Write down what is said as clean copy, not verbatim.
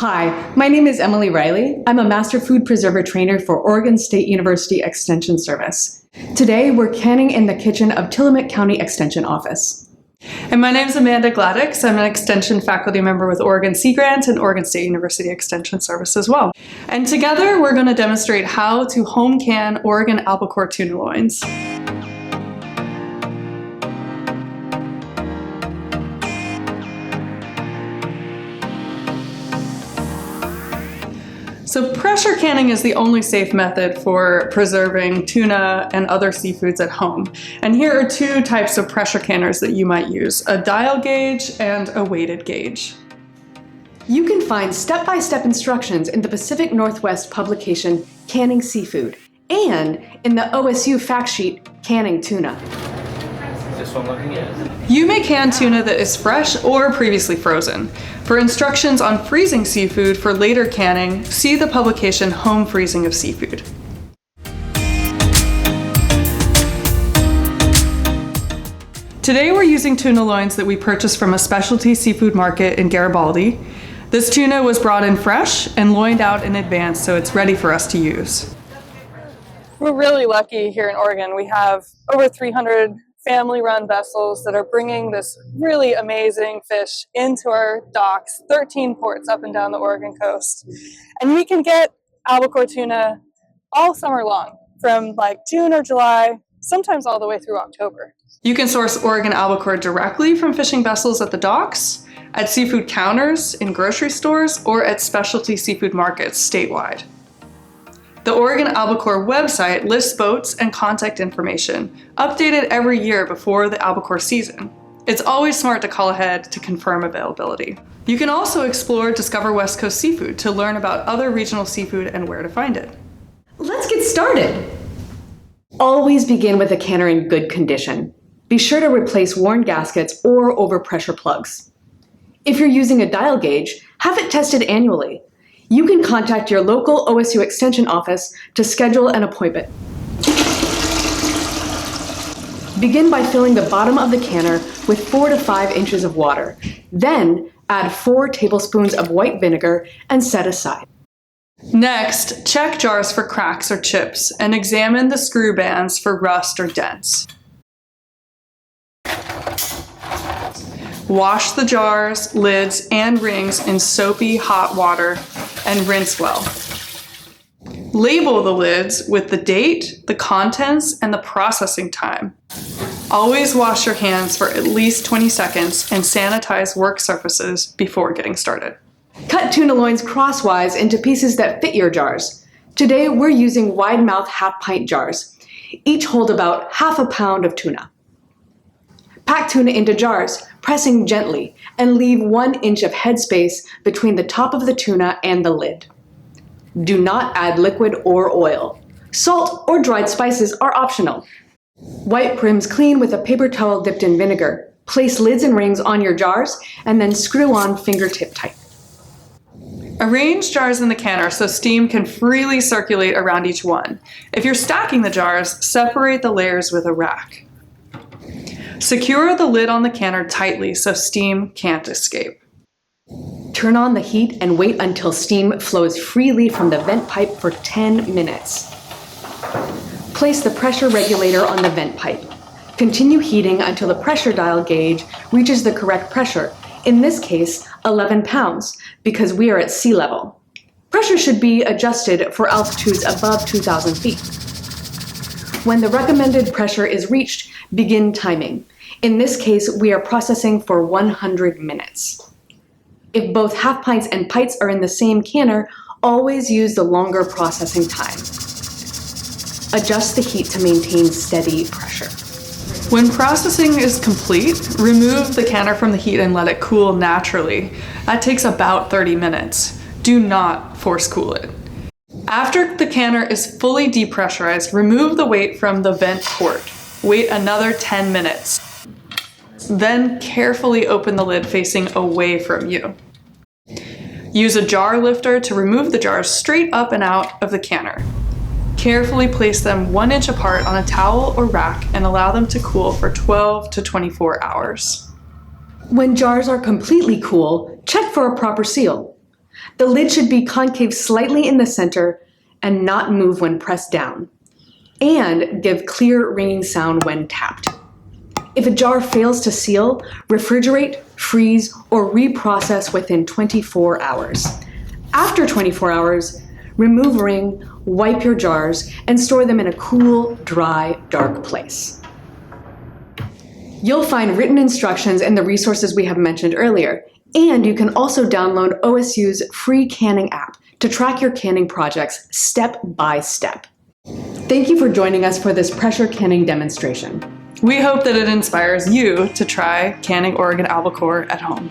Hi, my name is Emily Riley. I'm a Master Food Preserver Trainer for Oregon State University Extension Service. Today, we're canning in the kitchen of Tillamook County Extension Office. And my name is Amanda Gladix. I'm an Extension faculty member with Oregon Sea Grant and Oregon State University Extension Service as well. And together, we're going to demonstrate how to home can Oregon albacore tuna loins. So pressure canning is the only safe method for preserving tuna and other seafoods at home. And here are two types of pressure canners that you might use, a dial gauge and a weighted gauge. You can find step-by-step instructions in the Pacific Northwest publication Canning Seafood and in the OSU fact sheet Canning Tuna. This one looking at? You may can tuna that is fresh or previously frozen. For instructions on freezing seafood for later canning, see the publication Home Freezing of Seafood. Today we're using tuna loins that we purchased from a specialty seafood market in Garibaldi. This tuna was brought in fresh and loined out in advance, so it's ready for us to use. We're really lucky here in Oregon. We have over 300 family-run vessels that are bringing this really amazing fish into our docks, 13 ports up and down the Oregon coast. And we can get albacore tuna all summer long, from like June or July, sometimes all the way through October. You can source Oregon albacore directly from fishing vessels at the docks, at seafood counters, in grocery stores, or at specialty seafood markets statewide. The Oregon Albacore website lists boats and contact information, updated every year before the albacore season. It's always smart to call ahead to confirm availability. You can also explore Discover West Coast Seafood to learn about other regional seafood and where to find it. Let's get started! Always begin with a canner in good condition. Be sure to replace worn gaskets or overpressure plugs. If you're using a dial gauge, have it tested annually. You can contact your local OSU Extension office to schedule an appointment. Begin by filling the bottom of the canner with 4 to 5 inches of water. Then add 4 tablespoons of white vinegar and set aside. Next, check jars for cracks or chips and examine the screw bands for rust or dents. Wash the jars, lids, and rings in soapy hot water and rinse well. Label the lids with the date, the contents, and the processing time. Always wash your hands for at least 20 seconds and sanitize work surfaces before getting started. Cut tuna loins crosswise into pieces that fit your jars. Today we're using wide-mouth half-pint jars. Each hold about ½ pound of tuna. Pack tuna into jars, pressing gently, and leave 1 inch of headspace between the top of the tuna and the lid. Do not add liquid or oil. Salt or dried spices are optional. Wipe brims clean with a paper towel dipped in vinegar. Place lids and rings on your jars, and then screw on fingertip tight. Arrange jars in the canner so steam can freely circulate around each one. If you're stacking the jars, separate the layers with a rack. Secure the lid on the canner tightly so steam can't escape. Turn on the heat and wait until steam flows freely from the vent pipe for 10 minutes. Place the pressure regulator on the vent pipe. Continue heating until the pressure dial gauge reaches the correct pressure, in this case 11 pounds, because we are at sea level. Pressure should be adjusted for altitudes above 2,000 feet. When the recommended pressure is reached, begin timing. In this case, we are processing for 100 minutes. If both half pints and pints are in the same canner, always use the longer processing time. Adjust the heat to maintain steady pressure. When processing is complete, remove the canner from the heat and let it cool naturally. That takes about 30 minutes. Do not force cool it. After the canner is fully depressurized, remove the weight from the vent port. Wait another 10 minutes. Then carefully open the lid facing away from you. Use a jar lifter to remove the jars straight up and out of the canner. Carefully place them 1 inch apart on a towel or rack and allow them to cool for 12 to 24 hours. When jars are completely cool, check for a proper seal. The lid should be concave slightly in the center and not move when pressed down, and give clear ringing sound when tapped. If a jar fails to seal, refrigerate, freeze, or reprocess within 24 hours. After 24 hours, remove ring, wipe your jars, and store them in a cool, dry, dark place. You'll find written instructions in the resources we have mentioned earlier, and you can also download OSU's free canning app to track your canning projects step by step. Thank you for joining us for this pressure canning demonstration. We hope that it inspires you to try canning Oregon albacore at home.